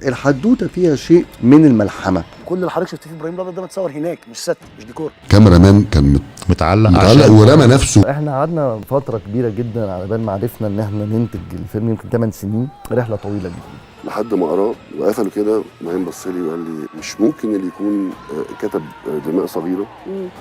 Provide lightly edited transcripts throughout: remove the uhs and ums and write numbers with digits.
الحدوته فيها شيء من الملحمه. كل اللي حضرتك شفتيه في ابراهيم الابيض ده متصور هناك، مش ست، مش ديكور. كاميرا مان كان متعلق ورمى نفسه. احنا قعدنا فتره كبيره جدا على بال ما عرفنا ان احنا ننتج الفيلم، يمكن 8 سنين، رحله طويله جدا. لحد ما قراه وقفلوا كده، معين بص لي وقال لي مش ممكن اللي يكون كتب دماء صغيره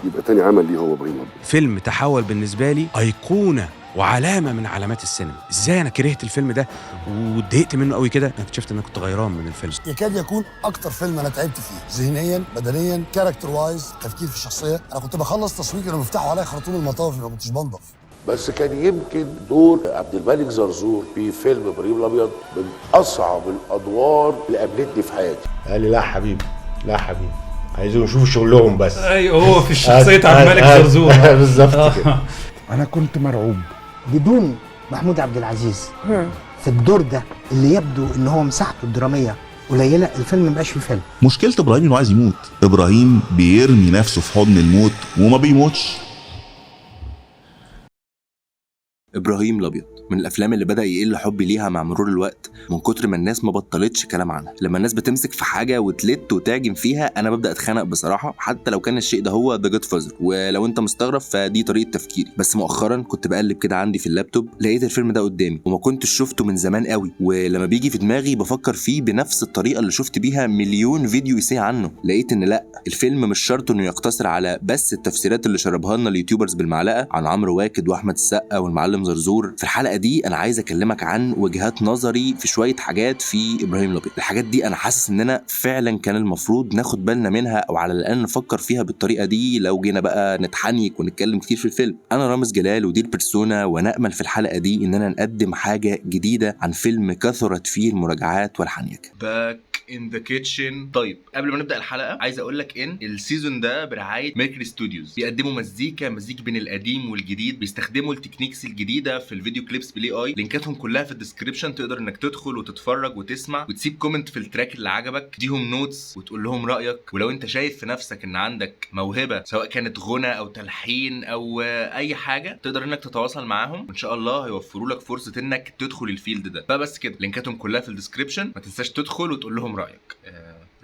يبقى تاني عمل ليه هو ابراهيم الابيض. فيلم تحول بالنسبه لي ايقونه وعلامه من علامات السينما. ازاي انا كرهت الفيلم ده واتضايقت منه قوي كده؟ انا اكتشفت ان انا كنت غيران من الفيلم. يكاد يكون اكتر فيلم انا تعبت فيه ذهنيا بدنيا كاركتر وايز، تفكير في الشخصيه. انا كنت بخلص تصوير كانوا بيفتحوا عليا خرطوم المطافي، ما كنتش بنضف. بس كان يمكن دور عبد الملك زرزور في فيلم ابراهيم الابيض من اصعب الادوار اللي قابلتني في حياتي. قال لي لا حبيبي، لا حبيبي، عايزين يشوفوا شغلهم بس. ايوه هو في الشخصيه عبد الملك زرزور بالظبط كده. انا كنت مرعوب. بدون محمود عبد العزيز في الدور ده اللي يبدو ان هو مساحته الدراميه قليله، الفيلم مبقاش فيه فيلم. مشكلة ابراهيم انه عايز يموت. ابراهيم بيرمي نفسه في حضن الموت وما بيموتش. ابراهيم الابيض من الافلام اللي بدا يقل حبي ليها مع مرور الوقت، من كتر ما الناس ما بطلتش كلام عنها. لما الناس بتمسك في حاجه وتلت وتعجن فيها انا ببدا اتخنق بصراحه، حتى لو كان الشيء ده هو ذا جاد فازر. ولو انت مستغرب فدي طريقه تفكيري. بس مؤخرا كنت بقلب كده عندي في اللابتوب، لقيت الفيلم ده قدامي وما كنتش شفته من زمان قوي، ولما بيجي في دماغي بفكر فيه بنفس الطريقه اللي شفت بيها مليون فيديو يسي عنه. لقيت ان لا، الفيلم مش شرط انه يقتصر على بس التفسيرات اللي شربها لنا اليوتيوبرز بالمعلقه عن عمرو واكد واحمد السقا والمعلم زرزور. في الحلقه دي انا عايز اكلمك عن وجهات نظري في شويه حاجات في ابراهيم الابيض. الحاجات دي انا حاسس اننا فعلا كان المفروض ناخد بالنا منها، او على الاقل نفكر فيها بالطريقه دي لو جينا بقى نتحنيك ونتكلم كتير في الفيلم. انا رامز جلال ودي البرسونا، ونامل في الحلقه دي اننا نقدم حاجه جديده عن فيلم كثرت فيه المراجعات والحنيكه. باك ان ذا كيتشن. طيب قبل ما نبدا الحلقه عايز اقول لك ان السيزون ده برعايه ميركوري ستوديوز، بيقدموا مزيج بين القديم والجديد، بيستخدموا التكنيكس الجديده في الفيديو كليبس بالاي اي. لينكاتهم كلها في الديسكريبشن، تقدر انك تدخل وتتفرج وتسمع وتسيب كومنت في التراك اللي عجبك، تديهم نوتس وتقول لهم رايك. ولو انت شايف في نفسك ان عندك موهبه سواء كانت غنى او تلحين او اي حاجه، تقدر انك تتواصل معاهم وان شاء الله هيوفروا لك فرصه انك تدخل الفيلد ده. فبس كده، لينكاتهم كلها في الديسكريبشن، ما تنساش تدخل وتقول لهم رايك.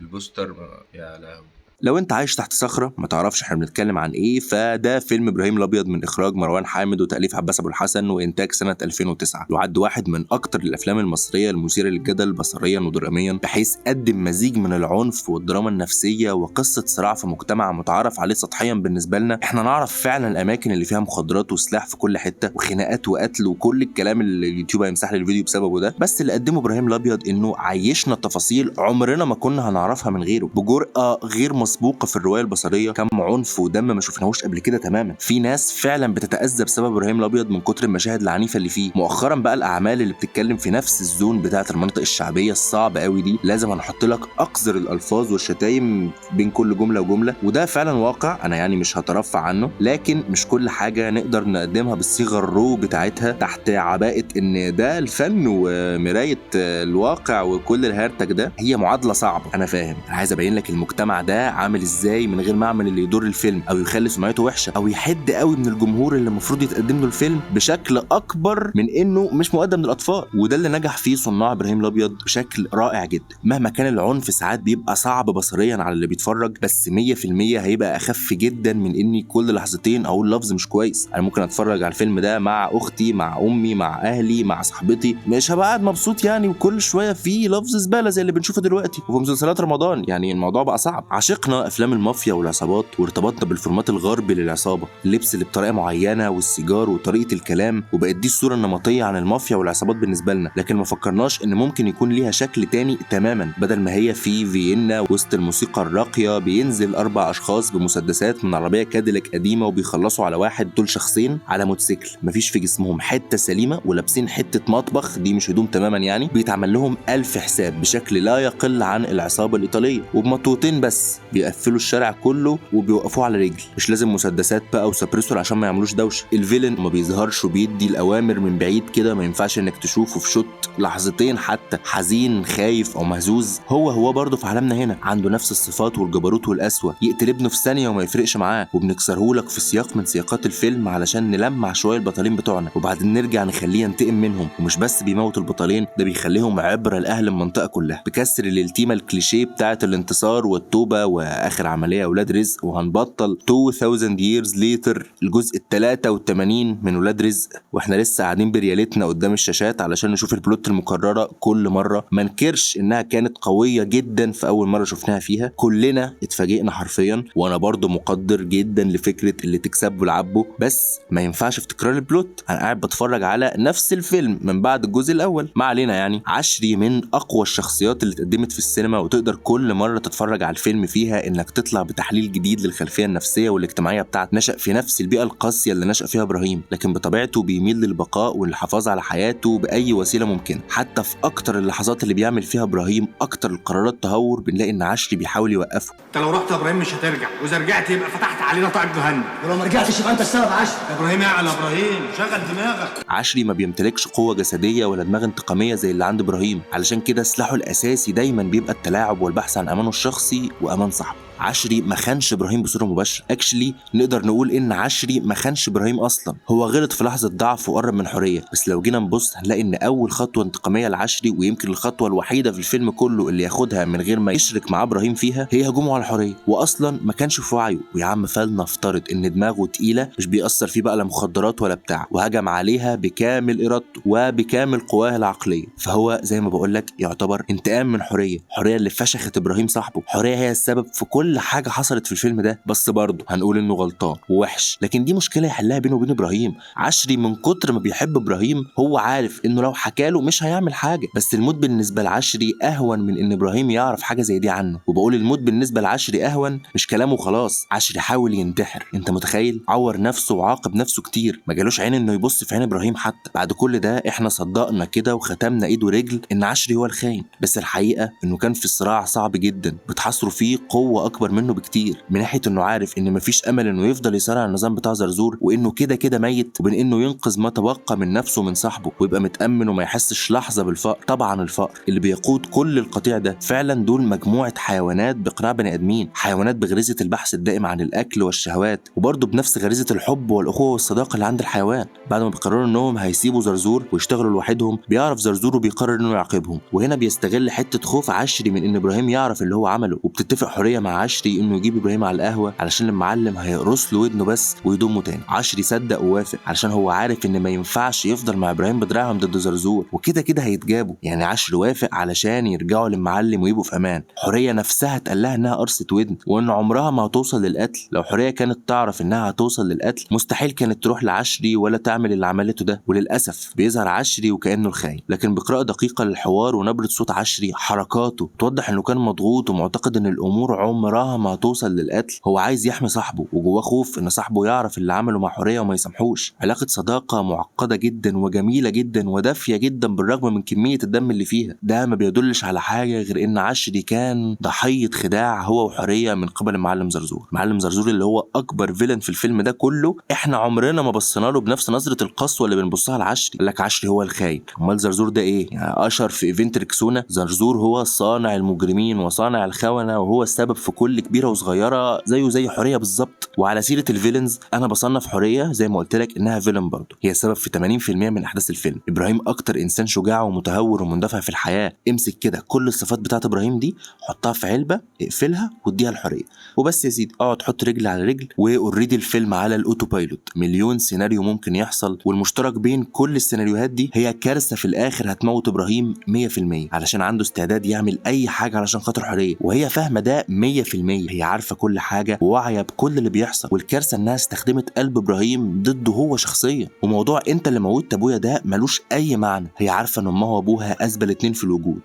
البوستر يا لهوي. لو انت عايش تحت صخره ما تعرفش احنا بنتكلم عن ايه، فده فيلم ابراهيم الابيض من اخراج مروان حامد وتاليف عباس ابو الحسن وانتاج سنه 2009. يعد واحد من اكتر الافلام المصريه المثيره للجدل بصريا ودراميا، بحيث قدم مزيج من العنف والدراما النفسيه وقصه صراع في مجتمع متعارف عليه سطحيا بالنسبه لنا. احنا نعرف فعلا الاماكن اللي فيها مخدرات وسلاح في كل حته وخناقات وقتل وكل الكلام اللي اليوتيوب هيمسح لي الفيديو بسببه ده، بس اللي قدمه ابراهيم الابيض انه عيشنا تفاصيل عمرنا ما كنا هنعرفها من غيره، بجرأه غير مسبوقه في الروايه البصريه. كم عنف ودم ما شفناهوش قبل كده تماما. في ناس فعلا بتتأذى بسبب ابراهيم الابيض من كتر المشاهد العنيفه اللي فيه. مؤخرا بقى الاعمال اللي بتتكلم في نفس الزون بتاعه المناطق الشعبيه الصعبه قوي دي، لازم هنحط لك اقذر الالفاظ والشتايم بين كل جمله وجمله، وده فعلا واقع انا يعني مش هترفع عنه، لكن مش كل حاجه نقدر نقدمها بالصيغه الرو بتاعتها تحت عباءه ان ده الفن ومرايه الواقع وكل الهرتك ده. هي معادله صعبه، انا فاهم. انا عايز ابين لك المجتمع ده عامل ازاي من غير ما اعمل اللي يضر الفيلم او يخلي سمعته وحشه او يحد قوي من الجمهور اللي المفروض يتقدم له الفيلم بشكل اكبر من انه مش مقدم للاطفال. وده اللي نجح فيه صناع ابراهيم الابيض بشكل رائع جدا. مهما كان العنف ساعات بيبقى صعب بصريا على اللي بيتفرج، بس 100% هيبقى اخف جدا من اني كل لحظتين اقول لفظ مش كويس. انا ممكن اتفرج على الفيلم ده مع اختي، مع امي، مع اهلي، مع صاحبتي، مش هبقى قاعد مبسوط يعني وكل شويه في لفظ زباله زي اللي بنشوفه دلوقتي وفي مسلسلات رمضان. يعني الموضوع بقى صعب. عشقنا افلام المافيا والعصابات وارتبطنا بالفورمات الغربي للعصابه، اللبس اللي بطريقه معينه والسيجار وطريقه الكلام، وبقت دي الصوره النمطيه عن المافيا والعصابات بالنسبه لنا. لكن ما فكرناش ان ممكن يكون ليها شكل تاني تماما. بدل ما هي في فيينا وسط الموسيقى الراقيه بينزل 4 اشخاص بمسدسات من عربيه كاديلاك قديمه وبيخلصوا على واحد دول شخصين على موتوسيكل مفيش في جسمهم حته سليمه ولابسين حته مطبخ، دي مش هدوم تماما يعني، بيتعمل لهم 1000 حساب بشكل لا يقل عن العصابه الايطاليه، وبمطوتين بس بيقفلوا الشارع كله وبيوقفوه على رجل، مش لازم مسدسات بقى وسبريسور عشان ما يعملوش دوشه. الفيلن ما بيظهرش وبيدي الاوامر من بعيد كده، ما ينفعش انك تشوفه في شوت لحظتين حتى حزين خايف او مهزوز. هو برضه في عالمنا هنا عنده نفس الصفات والجبروت والقسوه، يقتل ابنه في ثانيه وما يفرقش معاه، وبنكسره لك في سياق من سياقات الفيلم علشان نلمع شويه البطلين بتوعنا وبعدين نرجع نخليه ينتقم منهم. ومش بس بيموت البطلين، ده بيخليهم عبره لاهل المنطقه كلها بكسر الالتيمه الكليشيه بتاعه الانتصار والتوبه واخر عمليه اولاد رزق. وهنبطل 2000 years later الجزء ال83 من ولاد رزق واحنا لسه قاعدين بريالتنا قدام الشاشات علشان نشوف البلوت المكرره كل مره. ما نكرش انها كانت قويه جدا في اول مره شفناها فيها، كلنا اتفاجئنا حرفيا. وانا برضو مقدر جدا لفكره اللي تكسبه العبه، بس ما ينفعش في تكرار البلوت. انا قاعد بتفرج على نفس الفيلم من بعد الجزء الاول. ما علينا يعني. عشري من اقوى الشخصيات اللي اتقدمت في السينما، وتقدر كل مره تتفرج على الفيلم فيها انك تطلع بتحليل جديد للخلفيه النفسيه والاجتماعيه بتاعته. نشأ في نفس البيئه القاسيه اللي نشأ فيها ابراهيم، لكن بطبيعته بيميل للبقاء والحفاظ على حياته باي وسيله ممكنه. حتى في اكتر اللحظات اللي بيعمل فيها ابراهيم اكتر القرارات تهور، بنلاقي ان عشري بيحاول يوقفه. انت لو رحت يا ابراهيم مش هترجع، واذا رجعت يبقى فتحت علينا طاقه جهنم، ولو ما رجعتش يبقى انت السبب. يا ابراهيم اعلى، ابراهيم شغل دماغك. عشري ما بيمتلكش قوه جسديه ولا دماغ انتقاميه زي اللي عند ابراهيم، علشان كده سلاحه الاساسي دايما بيبقى التلاعب والبحث عن امانه الشخصي وامان صاحبه. عشري ما خانش ابراهيم بصوره مباشره، اكشلي نقدر نقول ان عشري ما خانش ابراهيم اصلا. هو غلط في لحظه ضعف وقرب من حوريه، بس لو جينا نبص هنلاقي ان اول خطوه انتقاميه لعشري، ويمكن الخطوه الوحيده في الفيلم كله اللي ياخدها من غير ما يشرك مع ابراهيم فيها، هي هجومه على حوريه. واصلا ما كانش في وعيه، ويا عم فلنفترض ان دماغه تقيله مش بيأثر فيه بقى لا مخدرات ولا بتاع، وهجم عليها بكامل ارادته وبكامل قواه العقليه، فهو زي ما بقول لك يعتبر انتقام من حوريه اللي فشخت ابراهيم صاحبه. حوريه هي السبب في كل حاجه حصلت في الفيلم ده، بس برضه هنقول انه غلطان ووحش، لكن دي مشكله يحلها بينه وبين ابراهيم. عشري من كتر ما بيحب ابراهيم هو عارف انه لو حكاله مش هيعمل حاجه، بس الموت بالنسبه لعشري اهون من ان ابراهيم يعرف حاجه زي دي عنه. وبقول الموت بالنسبه لعشري اهون، مش كلامه خلاص. عشري حاول ينتحر، انت متخيل؟ عور نفسه وعاقب نفسه كتير، ما جالوش عين انه يبص في عين ابراهيم حتى. بعد كل ده احنا صدقنا كده وختمنا ايد ورجل ان عشري هو الخاين، بس الحقيقه انه كان في صراع صعب جدا بتحصره فيه قوه اكبر منه كتير، من ناحيه انه عارف ان مفيش امل انه يفضل يصارع النظام بتاع زرزور، وانه كده كده ميت، وبين انه ينقذ ما تبقى من نفسه ومن صاحبه ويبقى متامن وما يحسش لحظه بالفقر. طبعا الفقر اللي بيقود كل القطيع ده فعلا دول مجموعه حيوانات بقناع بني ادمين، حيوانات بغريزه البحث الدائم عن الاكل والشهوات، وبرضه بنفس غريزه الحب والاخوه والصداقه اللي عند الحيوان. بعد ما بيقرروا انهم هيسيبوا زرزور ويشتغلوا لوحدهم، بيعرف زرزور وبيقرر انه يعاقبهم. وهنا بيستغل حته خوف عشري من ان ابراهيم يعرف اللي هو عمله، وبتتفق حوريه مع عشري انه يجيب ابراهيم على القهوه علشان المعلم هيقرص له ودنه بس ويضمه تاني. عشري صدق ووافق علشان هو عارف ان ما ينفعش يفضل مع ابراهيم بدراعهم ضد زرزور، وكده كده هيتجابوا. يعني عشري وافق علشان يرجعوا للمعلم ويبقوا في امان. حوريه نفسها اتقال لها انها قرصت ودن وان عمرها ما هتوصل للقتل. لو حوريه كانت تعرف انها هتوصل للقتل مستحيل كانت تروح لعشري ولا تعمل اللي عملته ده. وللاسف بيظهر عشري وكانه الخاين، لكن بقراءه دقيقه للحوار ونبره صوت عشري حركاته توضح انه كان مضغوط ومعتقد ان الامور عمرها ما هتوصل للقتل. هو عايز يحمي صاحبه وجواه خوف ان صاحبه يعرف اللي عمله مع حوريه وما يسامحوش. علاقه صداقه معقده جدا وجميله جدا ودافيه جدا بالرغم من كميه الدم اللي فيها. ده ما بيدلش على حاجه غير ان عشري كان ضحيه خداع هو وحوريه من قبل المعلم زرزور. معلم زرزور اللي هو اكبر فيلن في الفيلم ده كله، احنا عمرنا ما بصينا له بنفس نظره القسوه اللي بنبصها لعشري. قال لك عشري هو الخاين، امال زرزور ده ايه؟ يعني اشهر في ايفنت ركسونا. زرزور هو صانع المجرمين وصانع الخونه، وهو السبب في كل كبيره وصغيره زيه زي حوريه بالظبط. وعلى سيره الفيلنز، انا بصنف حوريه زي ما قلت لك انها فيلن برضه، هي السبب في 80% من احداث الفيلم. ابراهيم اكتر انسان شجاع ومتهور ومندفع في الحياه. امسك كده كل الصفات بتاعت ابراهيم دي، حطها في علبه، اقفلها واديها لحوريه وبس يا سيدي. اقعد حط رجل على رجل، واوريدي الفيلم على الاوتو بايلوت. مليون سيناريو ممكن يحصل، والمشترك بين كل السيناريوهات دي هي كارثه في الاخر هتموت ابراهيم 100%، علشان عنده استعداد يعمل اي حاجه علشان خاطر حوريه، وهي فاهمه ده 100%. هي عارفه كل حاجه وواعيه بكل اللي بيحصل، والكارثه انها استخدمت قلب ابراهيم ضده هو شخصيا. وموضوع انت اللي موتت ابويا ده ملوش اي معنى. هي عارفه ان امها وابوها اذبل اتنين في الوجود.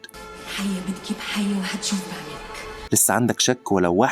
حية بتجيب حية وهتشوف بعدين. لسه عندك شك ولو 1%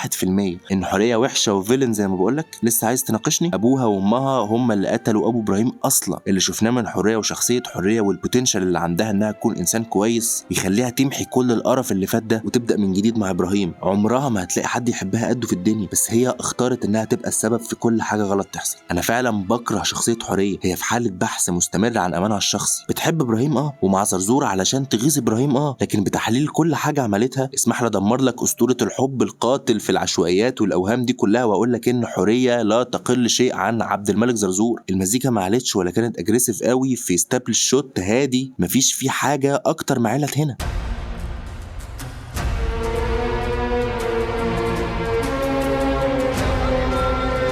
ان حوريه وحشه وفيلن زي ما بقولك؟ لسه عايز تناقشني؟ ابوها وامها هم اللي قتلوا ابو ابراهيم اصلا. اللي شفناه من حوريه وشخصيه حوريه والبوتنشال اللي عندها انها تكون انسان كويس يخليها تمحي كل القرف اللي فات ده وتبدا من جديد مع ابراهيم. عمرها ما هتلاقي حد يحبها قده في الدنيا، بس هي اختارت انها تبقى السبب في كل حاجه غلط تحصل. انا فعلا بكره شخصيه حوريه، هي في حاله بحث مستمر عن امانها الشخصي. بتحب ابراهيم ومع زرزور علشان تغيظ ابراهيم لكن بتحليل كل حاجه عملتها اسمح لي ادمر لك اسطوره الحب القاتل في العشوائيات والاوهام دي كلها واقول لك ان حوريه لا تقل شيء عن عبد الملك زرزور. المزيكا ما علتش ولا كانت اجريسيف قوي، في ستابل شوت هادي مفيش فيه حاجه اكتر ما علت هنا.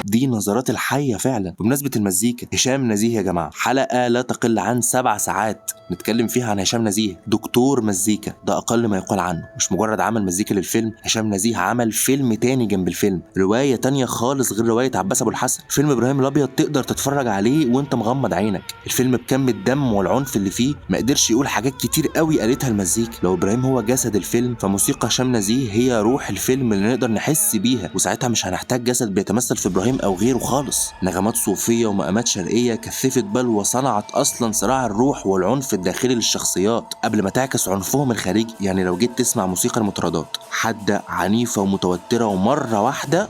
دي نظرات الحية فعلا. بمناسبة المزيكا، هشام نزيه يا جماعة، حلقة لا تقل عن 7 ساعات نتكلم فيها عن هشام نزيه، دكتور مزيكا، ده أقل ما يقال عنه. مش مجرد عمل مزيكا للفيلم، هشام نزيه عمل فيلم تاني جنب الفيلم، رواية تانية خالص غير رواية عباس أبو الحسن. فيلم إبراهيم الأبيض تقدر تتفرج عليه وانت مغمض عينك. الفيلم بكم الدم والعنف اللي فيه ما قدرش يقول حاجات كتير قوي قالتها المزيكا. لو إبراهيم هو جسد الفيلم فموسيقى هشام نزيه هي روح الفيلم اللي نقدر نحس بيها، وساعتها مش هنحتاج جسد بيتمثل في إبراهيم أو غيره خالص. نغمات صوفية ومقامات شرقية كثفت بل وصنعت أصلا صراع الروح والعنف الداخلي للشخصيات قبل ما تعكس عنفهم الخارجي. يعني لو جيت تسمع موسيقى المطاردات حادة عنيفة ومتوترة ومرة واحدة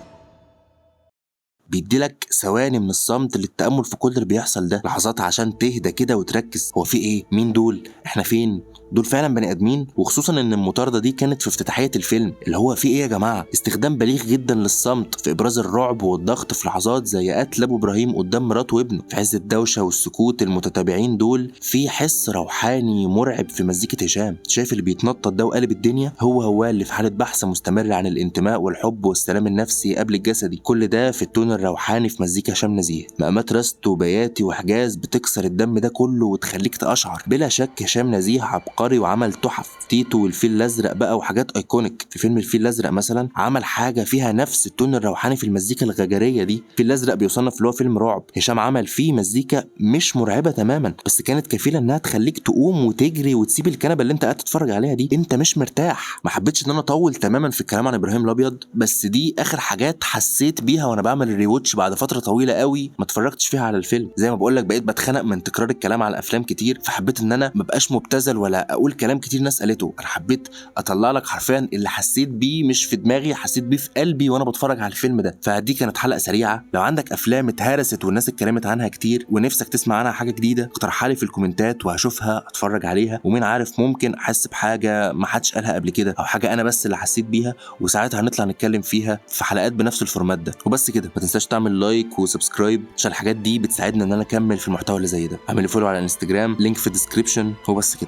بيديلك ثواني من الصمت للتأمل في كل اللي بيحصل ده، لحظات عشان تهدى كده وتركز. هو في ايه؟ مين دول؟ احنا فين؟ دول فعلا بني ادمين؟ وخصوصا ان المطاردة دي كانت في افتتاحية الفيلم. اللي هو في ايه يا جماعة؟ استخدام بليغ جدا للصمت في ابراز الرعب والضغط في لحظات زي قتل ابو ابراهيم قدام مراته وابنه. في عز الدوشة والسكوت المتتابعين دول في حس روحاني مرعب في مزيكة هشام. شايف اللي بيتنطط ده وقلب الدنيا؟ هو اللي في حالة بحث مستمر عن الانتماء والحب والسلام النفسي قبل الجسدي. كل ده في التون الروحاني في مزيكا هشام نزيه، مقامات رست وبياتي وحجاز بتكسر الدم ده كله وتخليك تقشعر. بلا شك هشام نزيه عبقري وعمل تحف. تيتو والفيل الازرق بقى وحاجات ايكونيك. في فيلم الفيل الازرق مثلا عمل حاجه فيها نفس التون الروحاني في المزيكا الغجريه دي. الفيل الازرق بيصنف اللي هو فيلم رعب، هشام عمل فيه مزيكا مش مرعبه تماما بس كانت كفيله انها تخليك تقوم وتجري وتسيب الكنبه اللي انت قاعد تتفرج عليها دي انت مش مرتاح. ما حبيتش ان انا اطول تماما في الكلام عن ابراهيم الابيض، بس دي اخر حاجات حسيت بيها وانا بعمل الريوتش بعد فتره طويله قوي ما اتفرجتش فيها على الفيلم. زي ما بقول لك بقيت بتخنق من تكرار الكلام على الافلام كتير، فحبيت ان انا ما بقاش مبتذل ولا اقول كلام كتير ناس قالته. انا حبيت اطلع لك حرفيا اللي حسيت بيه، مش في دماغي، حسيت بيه في قلبي وانا بتفرج على الفيلم ده. فدي كانت حلقه سريعه. لو عندك افلام اتهرست والناس اتكلمت عنها كتير ونفسك تسمع عنها حاجه جديده اقترحها لي في الكومنتات وهشوفها اتفرج عليها، ومين عارف ممكن احس بحاجه ما حدش قالها قبل كده او حاجه انا بس اللي حسيت بيها، وساعتها هنطلع نتكلم فيها في حلقات بنفس الفورمات ده. وبس كده، ما تنساش تعمل لايك وسبسكرايب عشان الحاجات دي بتساعدنا ان انا اكمل في المحتوى اللي زي ده. اعمل فولو على الانستجرام، لينك في الديسكريبشن. وبس كده.